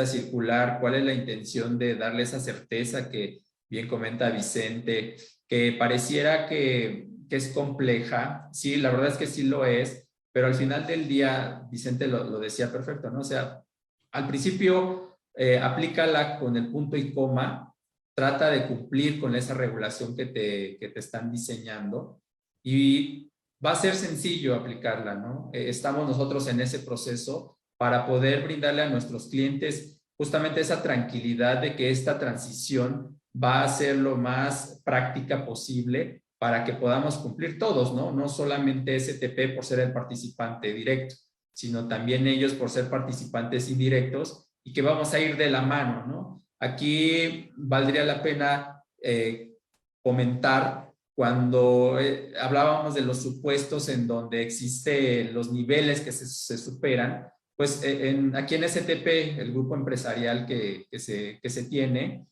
circular, cuál es la intención de darle esa certeza que bien comenta Vicente, que pareciera que es compleja. Sí, la verdad es que sí lo es, pero al final del día, Vicente lo decía perfecto, ¿no? O sea, al principio aplícala con el punto y coma, trata de cumplir con esa regulación que te están diseñando y va a ser sencillo aplicarla, ¿no? Estamos nosotros en ese proceso para poder brindarle a nuestros clientes justamente esa tranquilidad de que esta transición va a ser lo más práctica posible para que podamos cumplir todos, ¿no? No solamente STP por ser el participante directo, sino también ellos por ser participantes indirectos y que vamos a ir de la mano, ¿no? Aquí valdría la pena comentar cuando hablábamos de los supuestos en donde existen los niveles que se superan, pues aquí en STP, el grupo empresarial que se tiene,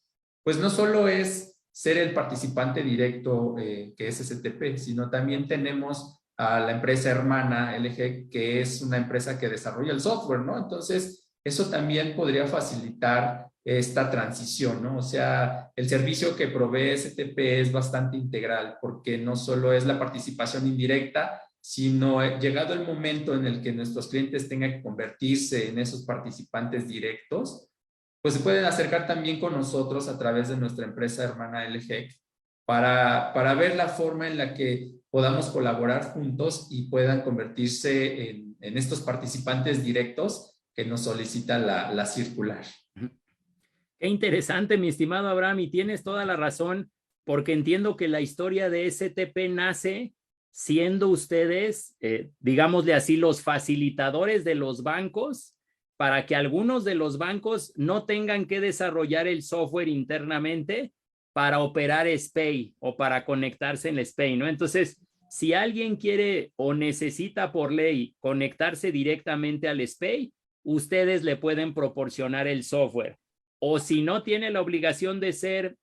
pues no solo es ser el participante directo que es STP, sino también tenemos a la empresa hermana LG, que es una empresa que desarrolla el software, ¿no? Entonces, eso también podría facilitar esta transición, ¿no? O sea, el servicio que provee STP es bastante integral porque no solo es la participación indirecta, sino llegado el momento en el que nuestros clientes tengan que convertirse en esos participantes directos, pues se pueden acercar también con nosotros a través de nuestra empresa hermana LG para ver la forma en la que podamos colaborar juntos y puedan convertirse en estos participantes directos que nos solicita la circular. Qué interesante, mi estimado Abraham, y tienes toda la razón, porque entiendo que la historia de STP nace siendo ustedes, digámosle así, los facilitadores de los bancos para que algunos de los bancos no tengan que desarrollar el software internamente para operar SPEI o para conectarse en SPEI, ¿no? Entonces, si alguien quiere o necesita por ley conectarse directamente al SPEI, ustedes le pueden proporcionar el software. O si no tiene la obligación de ser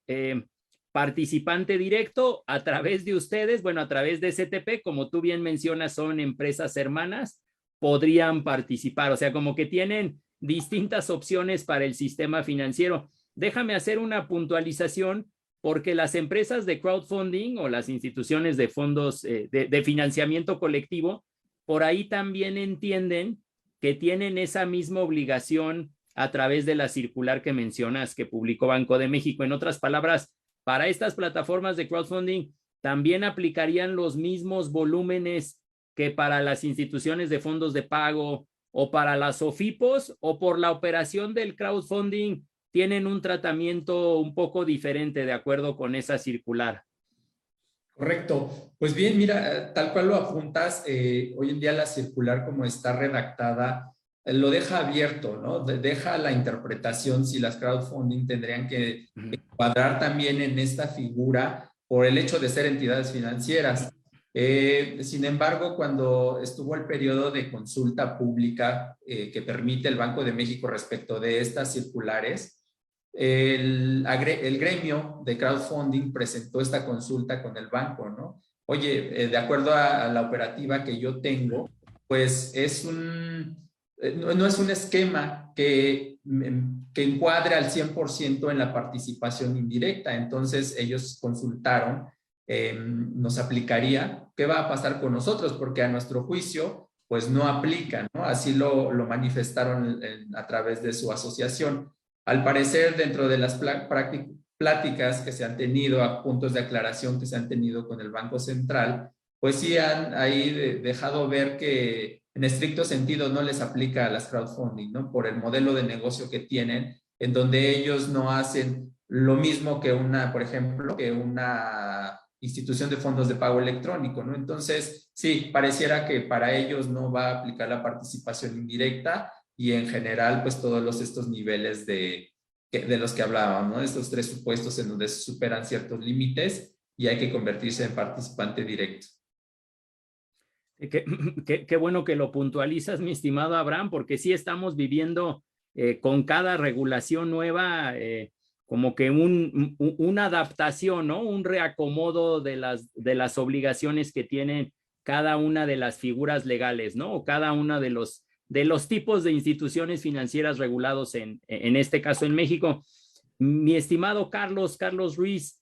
participante directo, a través de ustedes, bueno, a través de STP, como tú bien mencionas, son empresas hermanas, podrían participar. O sea, como que tienen distintas opciones para el sistema financiero. Déjame hacer una puntualización, porque las empresas de crowdfunding o las instituciones de fondos de financiamiento colectivo, por ahí también entienden que tienen esa misma obligación a través de la circular que mencionas que publicó Banco de México. En otras palabras, para estas plataformas de crowdfunding también aplicarían los mismos volúmenes que para las instituciones de fondos de pago o para las OFIPOS, o por la operación del crowdfunding tienen un tratamiento un poco diferente de acuerdo con esa circular. Correcto. Pues bien, mira, tal cual lo apuntas, hoy en día la circular como está redactada, lo deja abierto, ¿no? Deja la interpretación si las crowdfunding tendrían que encuadrar también en esta figura por el hecho de ser entidades financieras. Sin embargo, cuando estuvo el periodo de consulta pública que permite el Banco de México respecto de estas circulares, el gremio de crowdfunding presentó esta consulta con el banco, ¿no? Oye, de acuerdo a la operativa que yo tengo, pues no es un esquema que encuadre al 100% en la participación indirecta. Entonces ellos consultaron, nos aplicaría, ¿qué va a pasar con nosotros? Porque a nuestro juicio, pues no aplica, ¿no? Así lo manifestaron a través de su asociación. Al parecer, dentro de las pláticas que se han tenido, a puntos de aclaración que se han tenido con el Banco Central, pues sí han ahí dejado ver que en estricto sentido no les aplica a las crowdfunding, ¿no? Por el modelo de negocio que tienen, en donde ellos no hacen Lo mismo que por ejemplo, que una institución de fondos de pago electrónico, ¿no? Entonces, sí, pareciera que para ellos no va a aplicar la participación indirecta y en general, pues todos estos niveles de los que hablábamos, ¿no? Estos 3 supuestos en donde se superan ciertos límites y hay que convertirse en participante directo. Qué bueno que lo puntualizas, mi estimado Abraham, porque sí estamos viviendo con cada regulación nueva como que una adaptación, ¿no? Un reacomodo de las obligaciones que tienen cada una de las figuras legales, ¿no? O cada una de los tipos de instituciones financieras regulados en este caso en México. Mi estimado Carlos Ruiz,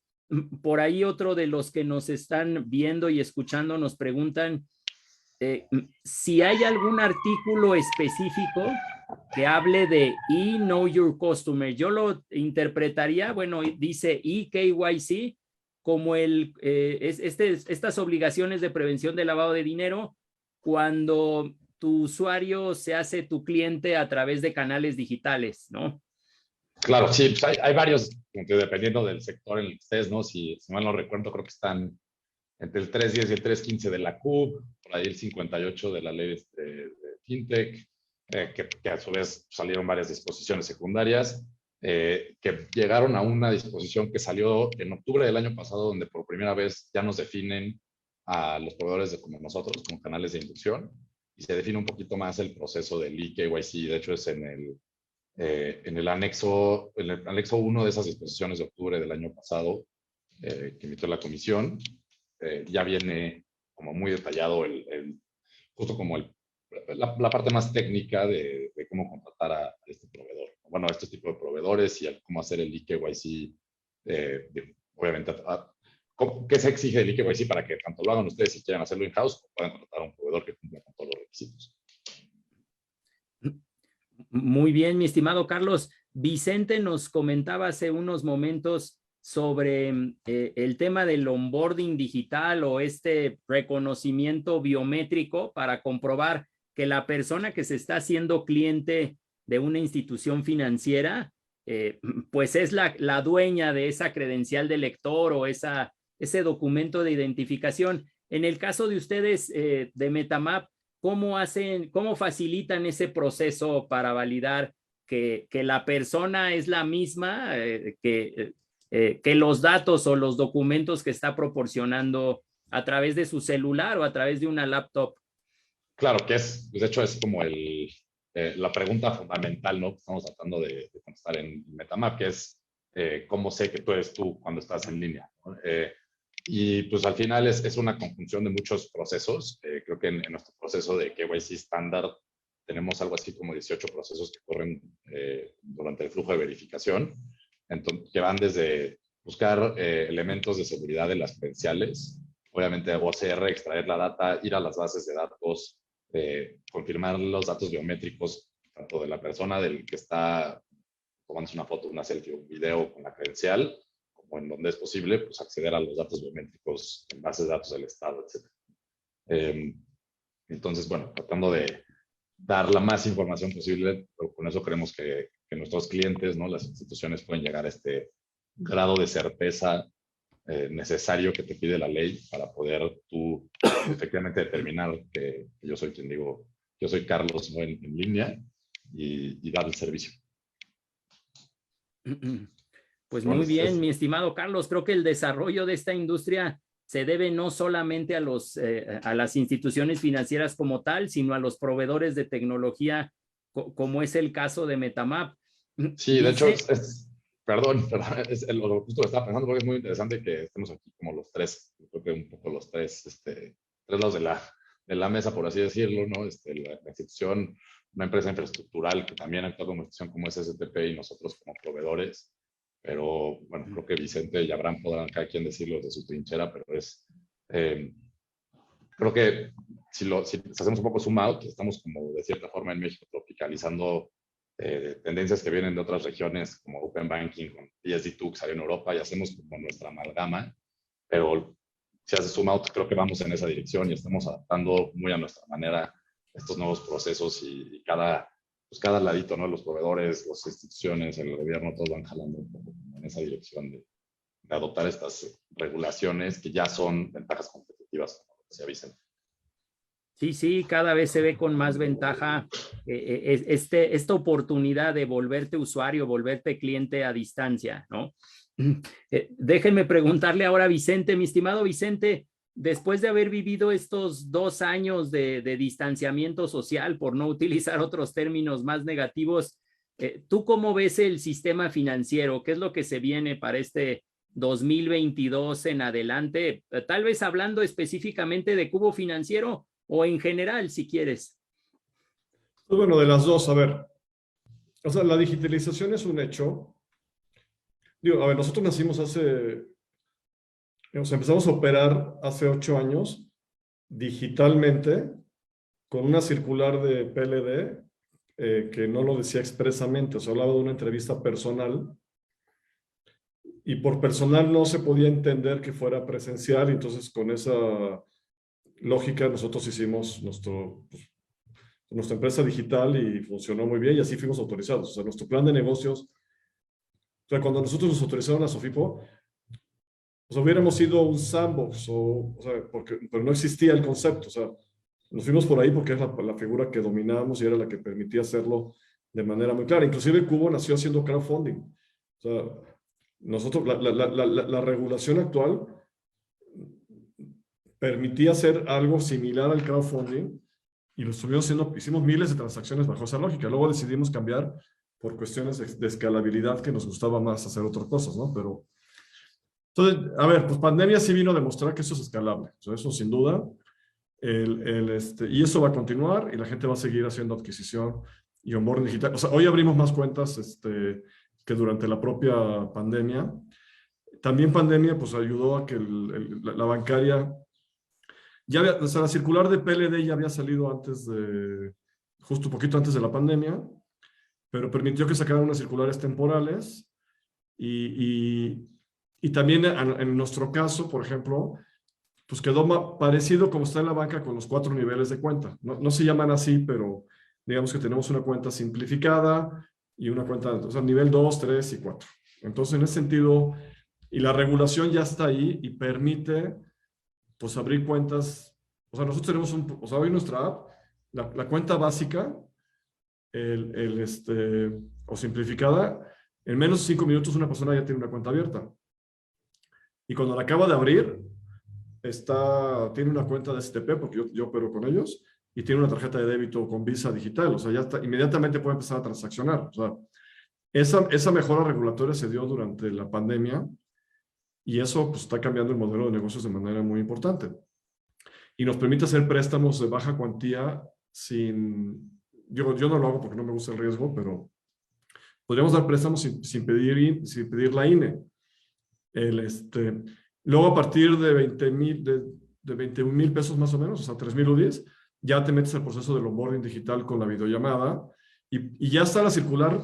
por ahí otro de los que nos están viendo y escuchando nos preguntan si hay algún artículo específico que hable de Know Your Customer. Yo lo interpretaría, bueno, dice KYC como estas obligaciones de prevención de lavado de dinero cuando tu usuario se hace tu cliente a través de canales digitales, ¿no? Claro, sí, pues hay varios, dependiendo del sector en el que estés, ¿no? Si mal no recuerdo, creo que están entre el 310 y el 315 de la CUB, por ahí el 58 de la ley de FinTech, que a su vez salieron varias disposiciones secundarias, que llegaron a una disposición que salió en octubre del año pasado, donde por primera vez ya nos definen a los proveedores como nosotros, como canales de inducción, y se define un poquito más el proceso del eKYC. De hecho, es en el anexo 1 de esas disposiciones de octubre del año pasado, que emitió la comisión. Ya viene como muy detallado justo como la parte más técnica de cómo contratar a este proveedor. Bueno, a este tipo de proveedores y cómo hacer el eKYC, obviamente, qué se exige del eKYC para que tanto lo hagan ustedes si quieren hacerlo in-house o puedan contratar a un proveedor que cumpla con todos los requisitos. Muy bien, mi estimado Carlos. Vicente nos comentaba hace unos momentos sobre el tema del onboarding digital o este reconocimiento biométrico para comprobar que la persona que se está haciendo cliente de una institución financiera, pues es la dueña de esa credencial de lector o ese documento de identificación. En el caso de ustedes de MetaMapp, ¿cómo facilitan ese proceso para validar que la persona es la misma, que los datos o los documentos que está proporcionando a través de su celular o a través de una laptop? Claro, de hecho es como la pregunta fundamental, ¿no? Que estamos tratando de contestar en MetaMapp, que es cómo sé que tú eres tú cuando estás en línea, ¿no? Y pues al final es una conjunción de muchos procesos. Creo que en nuestro proceso de KYC estándar tenemos algo así como 18 procesos que corren durante el flujo de verificación, entonces, que van desde buscar elementos de seguridad de las credenciales, obviamente OCR, extraer la data, ir a las bases de datos, confirmar los datos biométricos, tanto de la persona del que está tomándose una foto, una selfie, un video con la credencial, como en donde es posible, pues acceder a los datos biométricos en bases de datos del Estado, etc. Entonces, bueno, tratando de dar la más información posible, pero con eso creemos que nuestros clientes, ¿no? Las instituciones pueden llegar a este grado de certeza necesario que te pide la ley para poder tú efectivamente determinar que yo soy quien digo, yo soy Carlos, ¿no? en línea y dar el servicio. Pues muy bien, mi estimado Carlos, creo que el desarrollo de esta industria se debe no solamente a las instituciones financieras como tal, sino a los proveedores de tecnología, como es el caso de MetaMapp. Sí, de hecho, perdón, es lo justo que estaba pensando, porque es muy interesante que estemos aquí como los tres, creo que un poco los tres lados de la mesa, por así decirlo, ¿no? La institución, una empresa infraestructural que también actúa como institución como es STP y nosotros como proveedores. Pero bueno, creo que Vicente y Abraham podrán cada quien decirlo de su trinchera, pero creo que si hacemos un poco zoom out, estamos como de cierta forma en México tropicalizando tendencias que vienen de otras regiones como Open Banking, con PSD2 que salió en Europa y hacemos como nuestra amalgama, pero si haces zoom out creo que vamos en esa dirección y estamos adaptando muy a nuestra manera estos nuevos procesos y cada pues cada ladito, ¿no? Los proveedores, las instituciones, el gobierno, todos van jalando un poco en esa dirección de adoptar estas regulaciones que ya son ventajas competitivas, como se avisen. Sí, sí, cada vez se ve con más ventaja esta oportunidad de volverte usuario, volverte cliente a distancia, ¿no? Déjenme preguntarle ahora a Vicente, mi estimado Vicente, después de haber vivido estos 2 años de distanciamiento social, por no utilizar otros términos más negativos, ¿tú cómo ves el sistema financiero? ¿Qué es lo que se viene para este 2022 en adelante? Tal vez hablando específicamente de Cubo Financiero o en general, si quieres. Pues bueno, de las dos, a ver. O sea, la digitalización es un hecho. Digo, a ver, nosotros nacimos empezamos a operar hace 8 años digitalmente con una circular de PLD que no lo decía expresamente, o sea, hablaba de una entrevista personal y por personal no se podía entender que fuera presencial, y entonces con esa lógica nosotros hicimos nuestra empresa digital y funcionó muy bien y así fuimos autorizados. O sea, nuestro plan de negocios, o sea, cuando nosotros nos autorizaron a Sofipo, pues hubiéramos ido a un sandbox, pero no existía el concepto. O sea, nos fuimos por ahí porque es la figura que dominábamos y era la que permitía hacerlo de manera muy clara. Inclusive Cubo nació haciendo crowdfunding. O sea, nosotros, la regulación actual permitía hacer algo similar al crowdfunding y lo estuvimos haciendo, hicimos miles de transacciones bajo esa lógica. Luego decidimos cambiar por cuestiones de escalabilidad, que nos gustaba más hacer otras cosas, ¿no? Pero, entonces, a ver, pues pandemia sí vino a demostrar que eso es escalable. O sea, eso sin duda. Y eso va a continuar y la gente va a seguir haciendo adquisición y onboarding digital. O sea, hoy abrimos más cuentas que durante la propia pandemia. También pandemia pues ayudó a que la bancaria o sea, la circular de PLD ya había salido justo un poquito antes de la pandemia, pero permitió que sacaran unas circulares temporales y también en nuestro caso, por ejemplo, pues quedó parecido como está en la banca con los 4 niveles de cuenta. No se llaman así, pero digamos que tenemos una cuenta simplificada y una cuenta, o sea, nivel 2, 3 y 4. Entonces, en ese sentido, y la regulación ya está ahí y permite pues abrir cuentas. O sea, nosotros tenemos o sea, hoy nuestra app, la cuenta básica, o simplificada, en menos de 5 minutos una persona ya tiene una cuenta abierta. Y cuando la acaba de abrir, tiene una cuenta de STP, porque yo opero con ellos, y tiene una tarjeta de débito con Visa digital. O sea, inmediatamente puede empezar a transaccionar. O sea, esa mejora regulatoria se dio durante la pandemia, y eso pues, está cambiando el modelo de negocios de manera muy importante. Y nos permite hacer préstamos de baja cuantía yo no lo hago porque no me gusta el riesgo, pero podríamos dar préstamos sin pedir la INE. Luego a partir de 21,000 pesos más o menos, o sea, 3,000 UDIs, ya te metes al proceso del onboarding digital con la videollamada y ya está la circular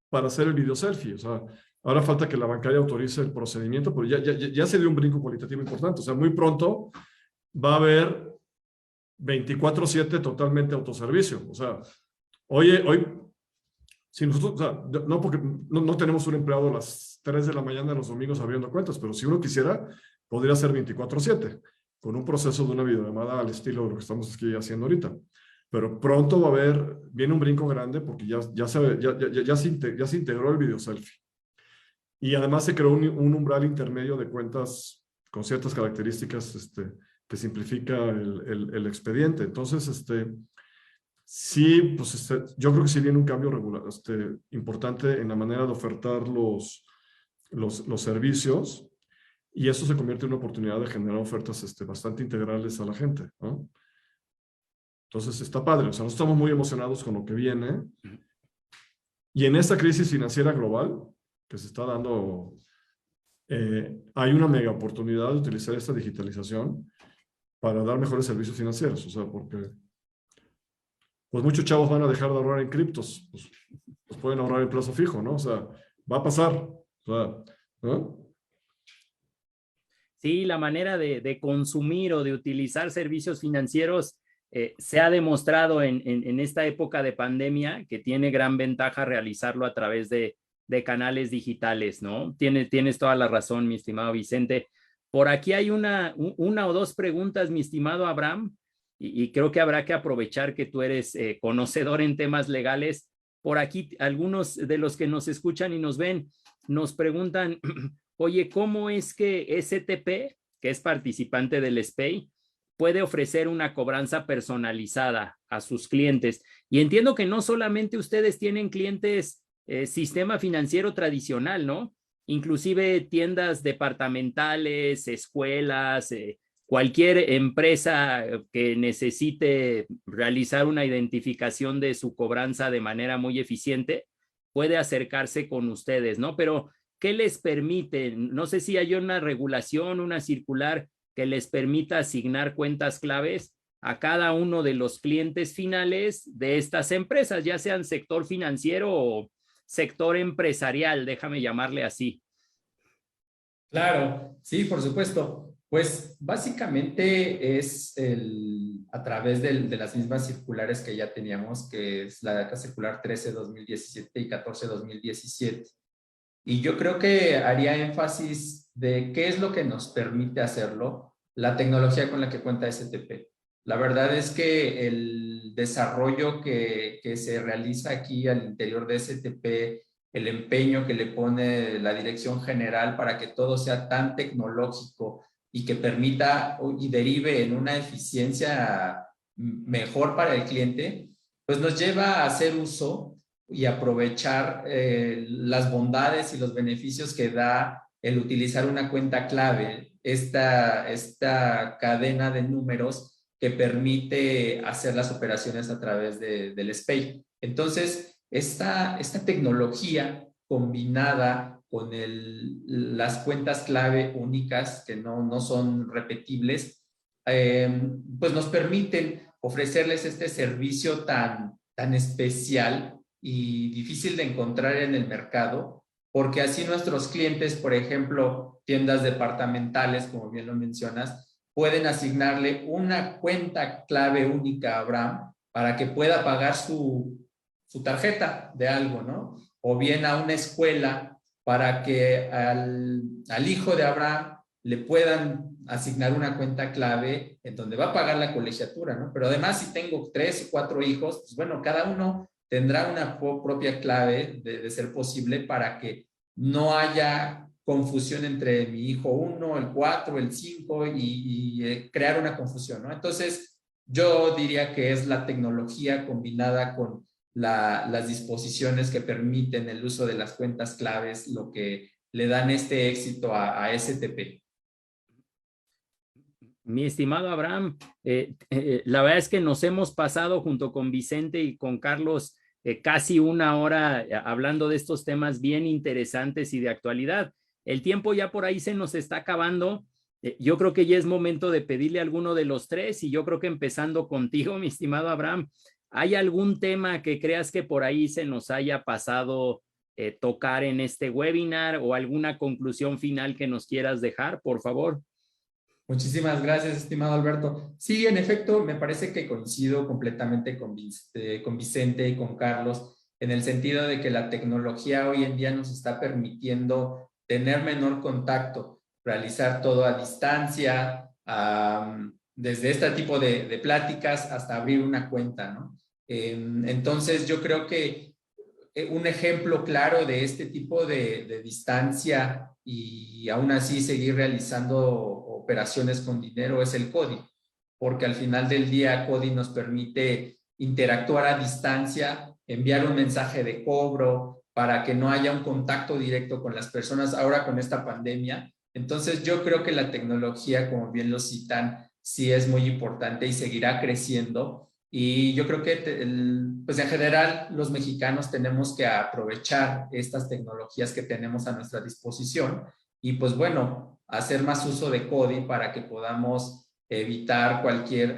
para hacer el video selfie. O sea, ahora falta que la bancaria autorice el procedimiento, pero ya se dio un brinco cualitativo importante. O sea, muy pronto va a haber 24/7 totalmente autoservicio. O sea, hoy si nosotros, o sea, no porque no tenemos un empleado a las 3 de la mañana los domingos abriendo cuentas, pero si uno quisiera, podría ser 24/7, con un proceso de una videollamada al estilo de lo que estamos aquí haciendo ahorita. Pero pronto viene un brinco grande porque ya se integró el video selfie. Y además se creó un umbral intermedio de cuentas con ciertas características que simplifica el expediente. Entonces, sí, pues yo creo que sí viene un cambio importante en la manera de ofertar los servicios, y eso se convierte en una oportunidad de generar ofertas bastante integrales a la gente, ¿no? Entonces está padre. O sea, nosotros estamos muy emocionados con lo que viene. Y en esta crisis financiera global que se está dando, hay una mega oportunidad de utilizar esta digitalización para dar mejores servicios financieros. O sea, porque pues muchos chavos van a dejar de ahorrar en criptos. Pues pueden ahorrar en plazo fijo, ¿no? O sea, va a pasar. O sea, ¿no? Sí, la manera de consumir o de utilizar servicios financieros se ha demostrado en esta época de pandemia que tiene gran ventaja realizarlo a través de canales digitales, ¿no? Tienes toda la razón, mi estimado Vicente. Por aquí hay una o dos preguntas, mi estimado Abraham, y creo que habrá que aprovechar que tú eres conocedor en temas legales. Por aquí algunos de los que nos escuchan y nos ven nos preguntan, oye, ¿cómo es que STP, que es participante del SPEI, puede ofrecer una cobranza personalizada a sus clientes? Y entiendo que no solamente ustedes tienen clientes sistema financiero tradicional, ¿no? Inclusive tiendas departamentales, escuelas, cualquier empresa que necesite realizar una identificación de su cobranza de manera muy eficiente puede acercarse con ustedes, ¿no? Pero, ¿qué les permite? No sé si hay una regulación, una circular que les permita asignar cuentas claves a cada uno de los clientes finales de estas empresas, ya sean sector financiero o sector empresarial, déjame llamarle así. Claro, sí, por supuesto. Pues básicamente es a través de las mismas circulares que ya teníamos, que es la circular 13-2017 y 14-2017. Y yo creo que haría énfasis de qué es lo que nos permite hacerlo, la tecnología con la que cuenta STP. La verdad es que el desarrollo que se realiza aquí al interior de STP, el empeño que le pone la dirección general para que todo sea tan tecnológico y que permita y derive en una eficiencia mejor para el cliente, pues nos lleva a hacer uso y aprovechar las bondades y los beneficios que da el utilizar una cuenta clave, esta cadena de números que permite hacer las operaciones a través del SPEI. Entonces, esta tecnología combinada con las cuentas clave únicas, que no son repetibles, pues nos permiten ofrecerles este servicio tan especial y difícil de encontrar en el mercado, porque así nuestros clientes, por ejemplo, tiendas departamentales, como bien lo mencionas, pueden asignarle una cuenta clave única a Abraham para que pueda pagar su tarjeta de algo, ¿no? O bien a una escuela para que al hijo de Abraham le puedan asignar una cuenta clave en donde va a pagar la colegiatura, ¿no? Pero además, si tengo 3 o 4 hijos, pues bueno, cada uno tendrá una propia clave de ser posible para que no haya confusión entre mi hijo 1, el 4, el 5 y crear una confusión, ¿no? Entonces, yo diría que es la tecnología combinada con las disposiciones que permiten el uso de las cuentas claves lo que le dan este éxito a STP. Mi estimado Abraham, la verdad es que nos hemos pasado junto con Vicente y con Carlos casi una hora hablando de estos temas bien interesantes y de actualidad. El tiempo ya por ahí se nos está acabando. Yo creo que ya es momento de pedirle a alguno de los tres, y yo creo que empezando contigo, mi estimado Abraham, ¿hay algún tema que creas que por ahí se nos haya pasado tocar en este webinar, o alguna conclusión final que nos quieras dejar, por favor? Muchísimas gracias, estimado Alberto. Sí, en efecto, me parece que coincido completamente con Vicente y con Carlos, en el sentido de que la tecnología hoy en día nos está permitiendo tener menor contacto, realizar todo a distancia, desde este tipo de pláticas hasta abrir una cuenta, ¿no? Entonces, yo creo que un ejemplo claro de este tipo de distancia y aún así seguir realizando operaciones con dinero es el CODI, porque al final del día CODI nos permite interactuar a distancia, enviar un mensaje de cobro para que no haya un contacto directo con las personas ahora con esta pandemia. Entonces yo creo que la tecnología, como bien lo citan, sí es muy importante y seguirá creciendo. Y yo creo que pues en general los mexicanos tenemos que aprovechar estas tecnologías que tenemos a nuestra disposición y pues bueno, hacer más uso de CODI para que podamos evitar cualquier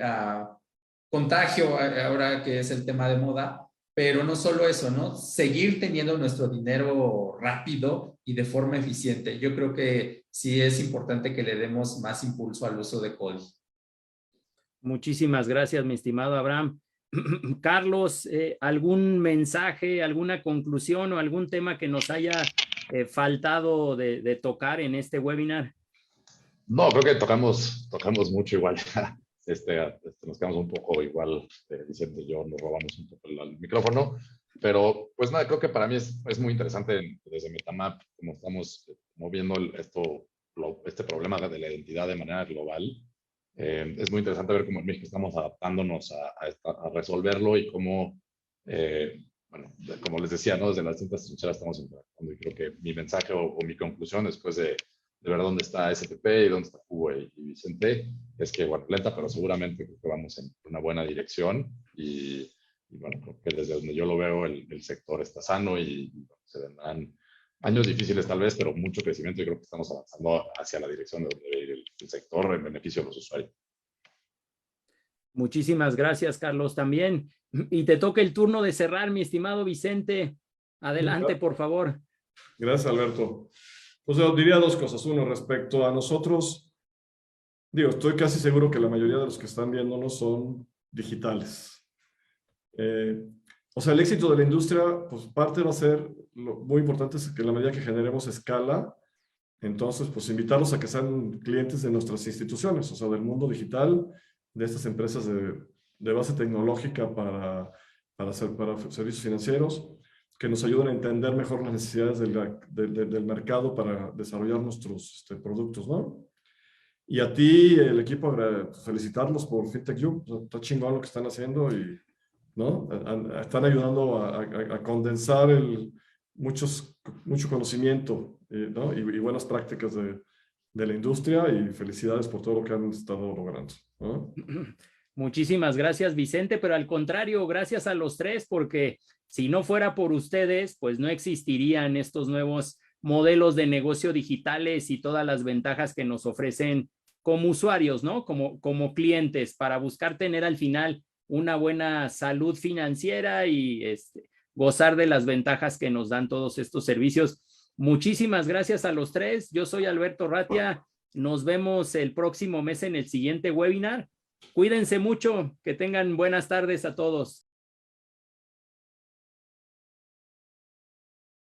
contagio, ahora que es el tema de moda, pero no solo eso, ¿no? Seguir teniendo nuestro dinero rápido y de forma eficiente. Yo creo que sí es importante que le demos más impulso al uso de CODI. Muchísimas gracias, mi estimado Abraham. Carlos, ¿algún mensaje, alguna conclusión o algún tema que nos haya faltado de tocar en este webinar? No, creo que tocamos mucho igual. Nos quedamos un poco igual, Vicente y yo nos robamos un poco el micrófono, pero pues nada, creo que para mí es muy interesante desde MetaMap, como estamos moviendo este problema de la identidad de manera global. Es muy interesante ver cómo en México estamos adaptándonos a resolverlo y cómo, bueno, como les decía, ¿no? Desde las distintas trincheras estamos interactuando, y creo que mi mensaje o mi conclusión después de ver dónde está STP y dónde está Cuba y Vicente, es que, bueno, lenta, pero seguramente creo que vamos en una buena dirección y bueno, creo que desde donde yo lo veo, el sector está sano y se vendrán años difíciles tal vez, pero mucho crecimiento, y creo que estamos avanzando hacia la dirección de donde debe ir el sector en beneficio de los usuarios. Muchísimas gracias, Carlos, también. Y te toca el turno de cerrar, mi estimado Vicente. Adelante, por favor. Gracias, Alberto. Pues yo diría dos cosas. Uno, respecto a nosotros, digo, estoy casi seguro que la mayoría de los que están viéndonos son digitales. O sea, el éxito de la industria, pues parte va a ser, muy importante es que en la medida que generemos escala, entonces, pues invitarlos a que sean clientes de nuestras instituciones, o sea, del mundo digital, de estas empresas de base tecnológica para servicios financieros, que nos ayuden a entender mejor las necesidades del mercado para desarrollar nuestros productos, ¿no? Y a ti, el equipo, felicitarlos por FinTechU. O sea, está chingón lo que están haciendo y, ¿no? Están ayudando a condensar mucho conocimiento, ¿no? y buenas prácticas de la industria, y felicidades por todo lo que han estado logrando, ¿no? Muchísimas gracias, Vicente, pero al contrario, gracias a los tres, porque si no fuera por ustedes, pues no existirían estos nuevos modelos de negocio digitales y todas las ventajas que nos ofrecen como usuarios, ¿no? Como clientes, para buscar tener al final una buena salud financiera y gozar de las ventajas que nos dan todos estos servicios. Muchísimas gracias a los tres. Yo soy Alberto Ratia. Nos vemos el próximo mes en el siguiente webinar. Cuídense mucho, que tengan buenas tardes a todos.